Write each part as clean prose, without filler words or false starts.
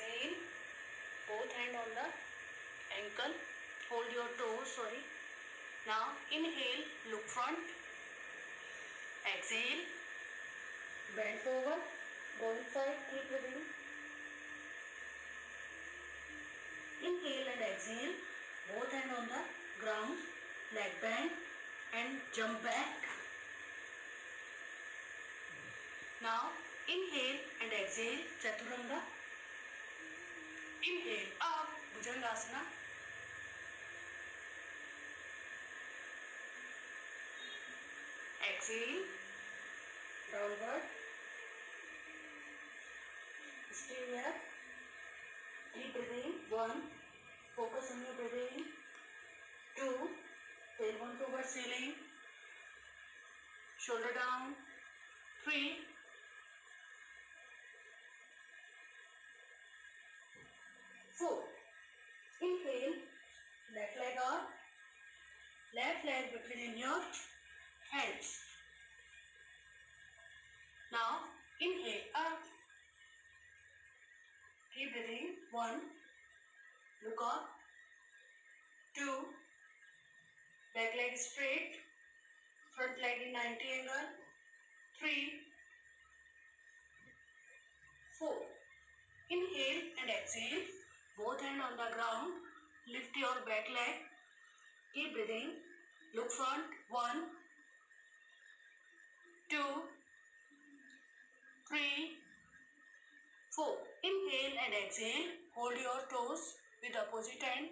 exhale. Both hand on the ankle. Hold your toes, sorry. Now inhale, look front. Exhale. Bend forward. Go inside, keep breathing. Inhale and exhale. Both hand on the ground. Leg bend and jump back. Now inhale and exhale, Chaturanga. Inhale up, Bhujangasana. Exhale, downward. Stay here. Keep breathing. 1. Focus on your breathing. 2. Tailbone towards ceiling. Shoulder down. 3. 4. Inhale. Left leg up. Left leg between your hands. Now inhale up. Keep breathing. 1. Look up. 2. Back leg straight. Front leg in 90 angle. 3. 4. Inhale and exhale. Both hands on the ground. Lift your back leg. Keep breathing. Look front. 1. 2. 3. 4. Inhale and exhale. Hold your toes with opposite hand.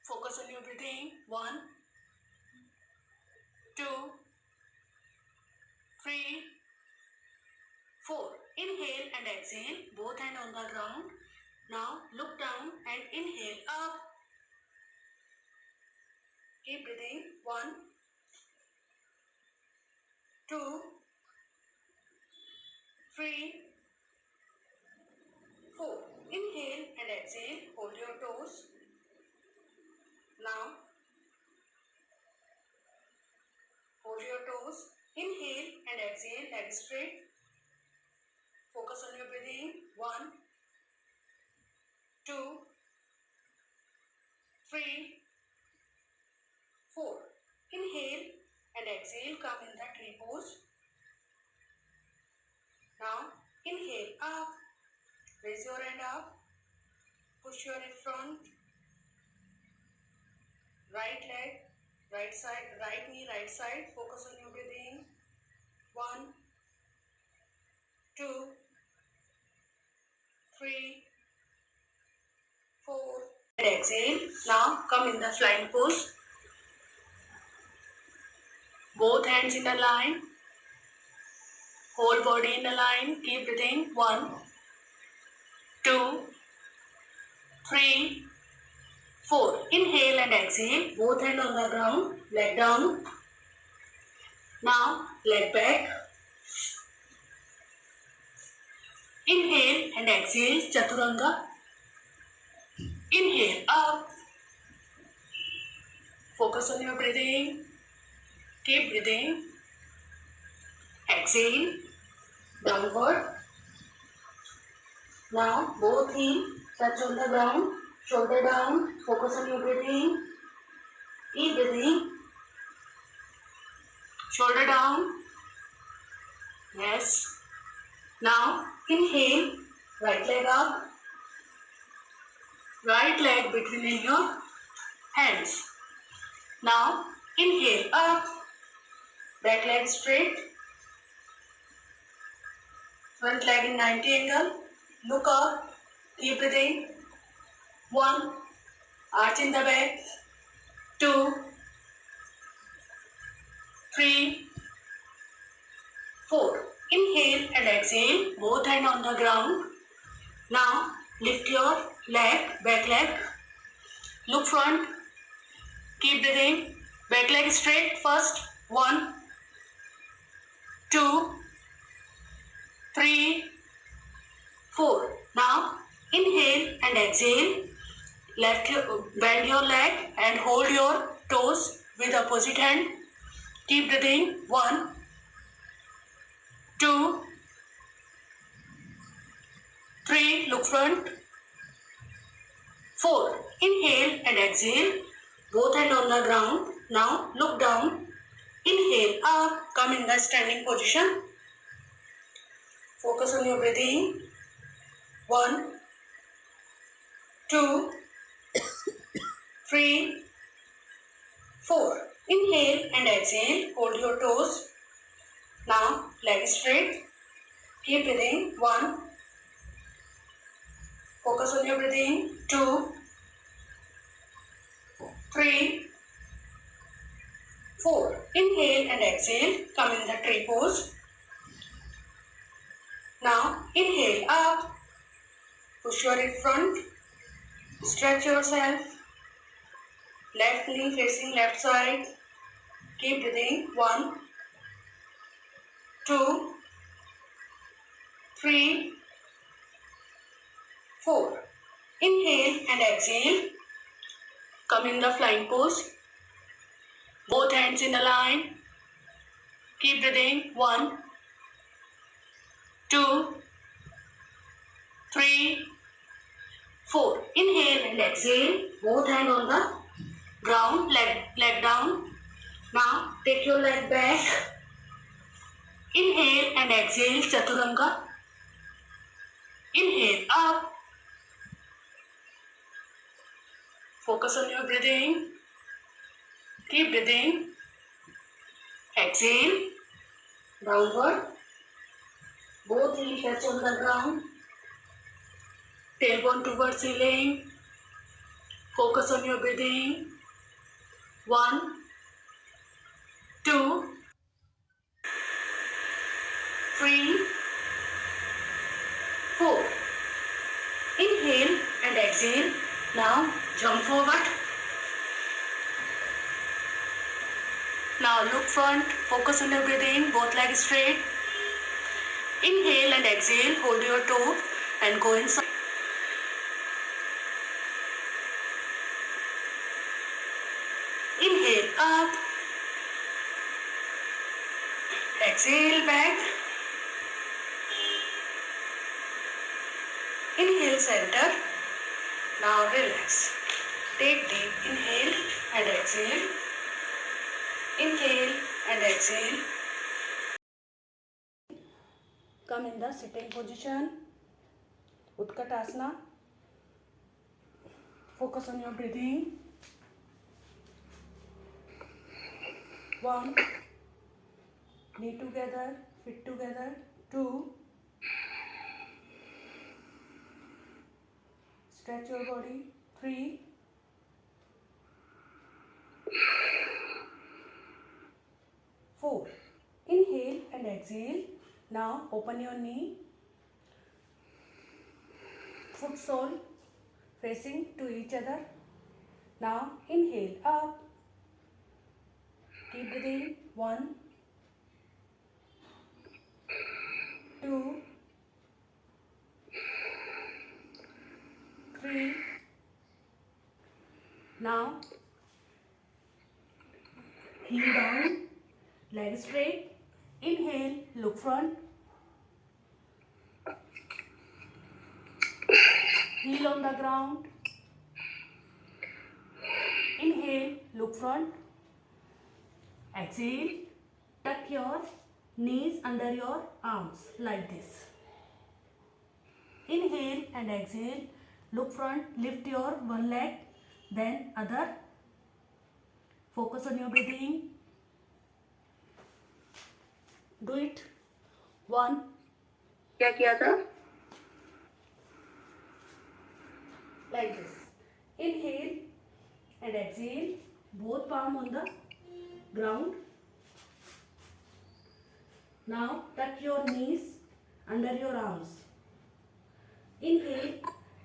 Focus on your breathing. 1. 2. 3. 4. Inhale and exhale. Both hands on the ground. Now look down and inhale up. Keep breathing. 1. 2. 3. 4. Inhale and exhale. Hold your toes. Now hold your toes. Inhale and exhale. Leg straight. Focus on your breathing. 1. 2. 3. 4. Inhale and exhale. Come in the tree pose. Now inhale up. Raise your hand up. Push your in front. Right leg, right side, right knee, right side. Focus on your breathing. 1, 2, 3, 4. And exhale. Now come in the flying pose. Both hands in a line. Whole body in a line. Keep breathing. 1, 2, 3, 4. Inhale and exhale. Both hands on the ground. Leg down. Now leg back. Inhale and exhale. Chaturanga. Inhale up. Focus on your breathing. Keep breathing. Exhale. Downward. Now both heels touch on the ground. Shoulder down. Focus on your breathing. Keep breathing. Shoulder down. Yes. Now inhale. Right leg up. Right leg between your hands. Now inhale up. Back leg straight. Front leg in 90 angle. Look up. Keep breathing. 1. Arch in the back. 2. 3. 4. Inhale and exhale. Both hands on the ground. Now lift your leg, back leg. Look front. Keep breathing. Back leg straight first. 1, 2, 3, 4. Now inhale and exhale. Bend your leg and hold your toes with opposite hand. Keep breathing. 1, 2, 3, 3, look front. 4, inhale and exhale. Both hands on the ground. Now look down. Inhale up, come in the standing position. Focus on your breathing. 1, 2, 3, 4. Inhale and exhale. Hold your toes. Now leg straight. Keep breathing. 1. Focus on your breathing. 2, 3, 4. Inhale and exhale. Come in the tree pose. Now inhale up. Push your hip front. Stretch yourself. Left knee facing left side. Keep breathing. 1, 2, 3, 4. Inhale and exhale. Come in the flying pose. Both hands in a line. Keep breathing. 1, 2, 3, 4. Inhale and exhale. Both hands on the ground. Leg down. Now take your leg back. Inhale and exhale. Chaturanga. Inhale up. Focus on your breathing. Keep breathing. Exhale. Downward. Both knees touch on the ground. Tailbone towards ceiling. Focus on your breathing. 1, 2, 3, 4. Inhale and exhale. Now jump forward. Now look front. Focus on your breathing. Both legs straight. Inhale and exhale. Hold your toe and go inside. Inhale up. Exhale back. Inhale center. Now relax. Take deep inhale and exhale. Inhale and exhale. Come in the sitting position. Utkatasana. Focus on your breathing. 1. Knee together, feet together. 2. Stretch your body. 3. 4. Inhale and exhale. Now open your knee. Foot sole facing to each other. Now inhale up. Keep breathing. 1, 2, 3. Now heel down, leg straight. Inhale, look front. Heel on the ground. Inhale, look front. Exhale, tuck your knees under your arms like this. Inhale and exhale, look front, lift your one leg, then other. Focus on your breathing. Do it. 1. क्या किया था? Like this. Inhale and exhale. Both palm on the ground. Now tuck your knees under your arms. Inhale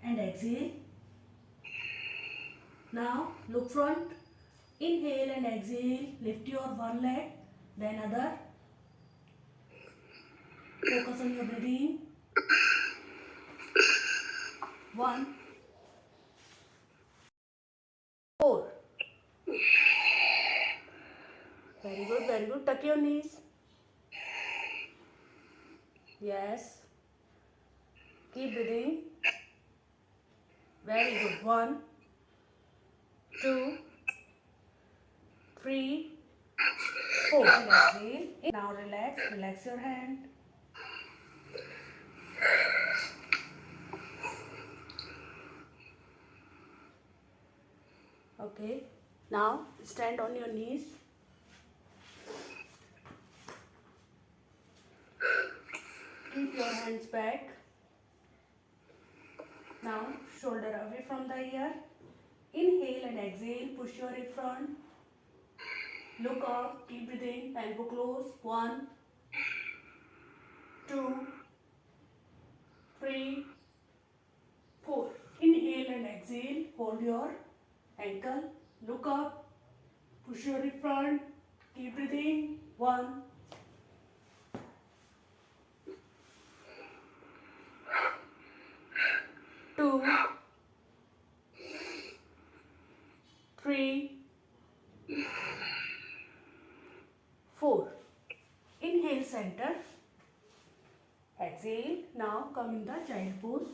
and exhale. Now look front. Inhale and exhale. Lift your one leg, then other. Focus on your breathing. 1, 4. Very good, very good. Tuck your knees. Yes. Keep breathing. Very good. 1, 2, 3, 4. And exhale. Now relax. Relax your hand. Okay. Now stand on your knees. Keep your hands back. Now shoulder away from the ear. Inhale and exhale. Push your hip front. Look up. Keep breathing. Elbow close. 1, 2, 3, 4. Inhale and exhale. Hold your ankle. Look up. Push your hip front. Keep breathing. 1, 2, 3, 4. Inhale center. Exhale. Now come in the child pose.